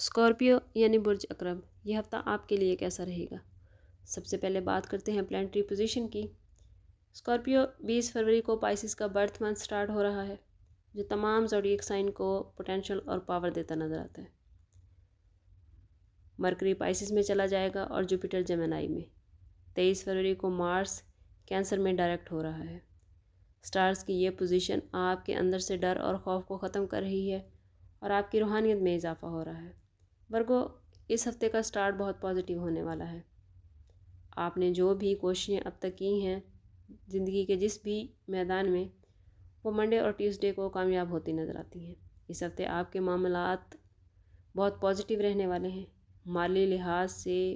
Scorpio یعنی برج اکرم، یہ ہفتہ آپ کے لیے کیسا رہے گا؟ سب سے پہلے بات کرتے ہیں پلانٹری پوزیشن کی۔ اسکارپیو 20 فروری کو پائسس کا برتھ منتھ سٹارٹ ہو رہا ہے، جو تمام زوڈیک سائن کو پوٹینشل اور پاور دیتا نظر آتا ہے۔ مرکری پائسس میں چلا جائے گا اور جوپیٹر جیمنائی میں۔ 23 فروری کو مارس کینسر میں ڈائریکٹ ہو رہا ہے۔ سٹارز کی یہ پوزیشن آپ کے اندر سے ڈر اور خوف کو ختم کر رہی ہے اور آپ کی روحانیت میں اضافہ ہو رہا ہے۔ ورگو، اس ہفتے کا سٹارٹ بہت پازیٹیو ہونے والا ہے۔ آپ نے جو بھی کوششیں اب تک کی ہیں زندگی کے جس بھی میدان میں، وہ منڈے اور ٹیوزڈے کو کامیاب ہوتی نظر آتی ہیں۔ اس ہفتے آپ کے معاملات بہت پازیٹیو رہنے والے ہیں۔ مالی لحاظ سے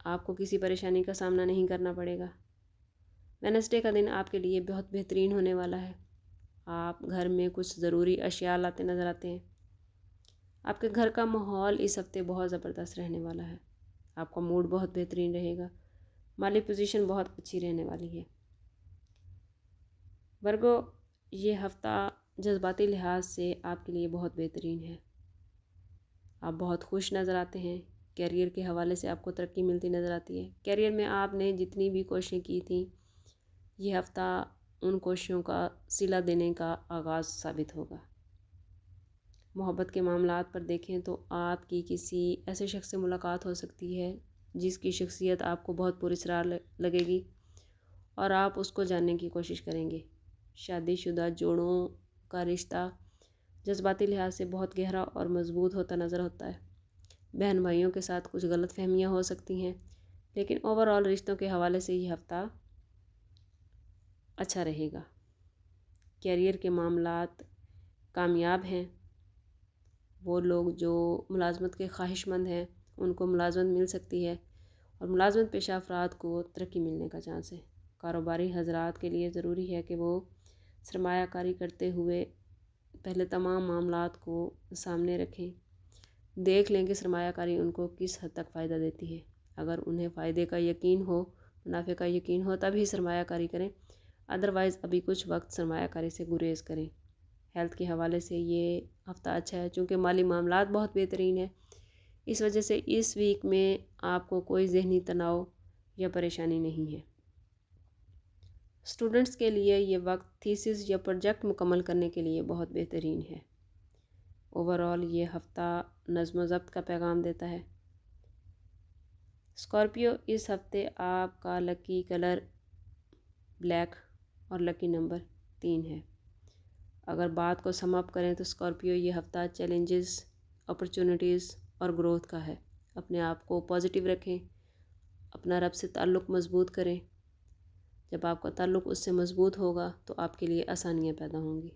آپ کو کسی پریشانی کا سامنا نہیں کرنا پڑے گا۔ وینسڈے کا دن آپ کے لیے بہت بہترین ہونے والا ہے۔ آپ گھر میں کچھ ضروری اشیاء لاتے نظر آتے ہیں۔ آپ کے گھر کا ماحول اس ہفتے بہت زبردست رہنے والا ہے۔ آپ کا موڈ بہت بہترین رہے گا۔ مالی پوزیشن بہت اچھی رہنے والی ہے۔ ورگو، یہ ہفتہ جذباتی لحاظ سے آپ کے لیے بہت بہترین ہے۔ آپ بہت خوش نظر آتے ہیں۔ کیریئر کے حوالے سے آپ کو ترقی ملتی نظر آتی ہے۔ کیریئر میں آپ نے جتنی بھی کوششیں کی تھیں، یہ ہفتہ ان کوششوں کا صلہ دینے کا آغاز ثابت ہوگا۔ محبت کے معاملات پر دیکھیں تو آپ کی کسی ایسے شخص سے ملاقات ہو سکتی ہے جس کی شخصیت آپ کو بہت پراسرار لگے گی اور آپ اس کو جاننے کی کوشش کریں گے۔ شادی شدہ جوڑوں کا رشتہ جذباتی لحاظ سے بہت گہرا اور مضبوط ہوتا نظر ہوتا ہے۔ بہن بھائیوں کے ساتھ کچھ غلط فہمیاں ہو سکتی ہیں، لیکن اوور آل رشتوں کے حوالے سے یہ ہفتہ اچھا رہے گا۔ کیریئر کے معاملات کامیاب ہیں۔ وہ لوگ جو ملازمت کے خواہش مند ہیں ان کو ملازمت مل سکتی ہے اور ملازمت پیشہ افراد کو ترقی ملنے کا چانس ہے۔ کاروباری حضرات کے لیے ضروری ہے کہ وہ سرمایہ کاری کرتے ہوئے پہلے تمام معاملات کو سامنے رکھیں، دیکھ لیں کہ سرمایہ کاری ان کو کس حد تک فائدہ دیتی ہے۔ اگر انہیں فائدے کا یقین ہو، منافع کا یقین ہو، تب ہی سرمایہ کاری کریں، ادروائز ابھی کچھ وقت سرمایہ کاری سے گریز کریں۔ ہیلتھ کے حوالے سے یہ ہفتہ اچھا ہے چونکہ مالی معاملات بہت بہترین ہے۔ اس وجہ سے اس ویک میں آپ کو کوئی ذہنی تناؤ یا پریشانی نہیں ہے۔ اسٹوڈنٹس کے لیے یہ وقت تھیسس یا پروجیکٹ مکمل کرنے کے لیے بہت بہترین ہے۔ اوور آل یہ ہفتہ نظم و ضبط کا پیغام دیتا ہے۔ اسکارپیو، اس ہفتے آپ کا لکی کلر بلیک اور لکی نمبر 3 ہے۔ اگر بات کو سم اپ کریں تو اسکارپیو یہ ہفتہ چیلنجز، اپرچونٹیز اور گروتھ کا ہے۔ اپنے آپ کو پازیٹیو رکھیں، اپنا رب سے تعلق مضبوط کریں۔ جب آپ کا تعلق اس سے مضبوط ہوگا تو آپ کے لیے آسانیاں پیدا ہوں گی۔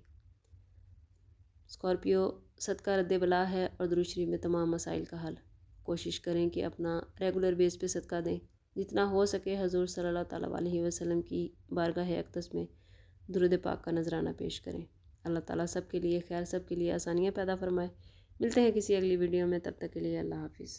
اسکارپیو، صدقہ رد بلا ہے اور درود شریف میں تمام مسائل کا حل۔ کوشش کریں کہ اپنا ریگولر بیس پہ صدقہ دیں۔ جتنا ہو سکے حضور صلی اللہ تعالیٰ علیہ وسلم کی بارگاہ اقدس میں درود پاک کا نذرانہ پیش کریں۔ اللہ تعالیٰ سب کے لیے خیر، سب کے لیے آسانیاں پیدا فرمائے۔ ملتے ہیں کسی اگلی ویڈیو میں، تب تک کے لیے اللہ حافظ۔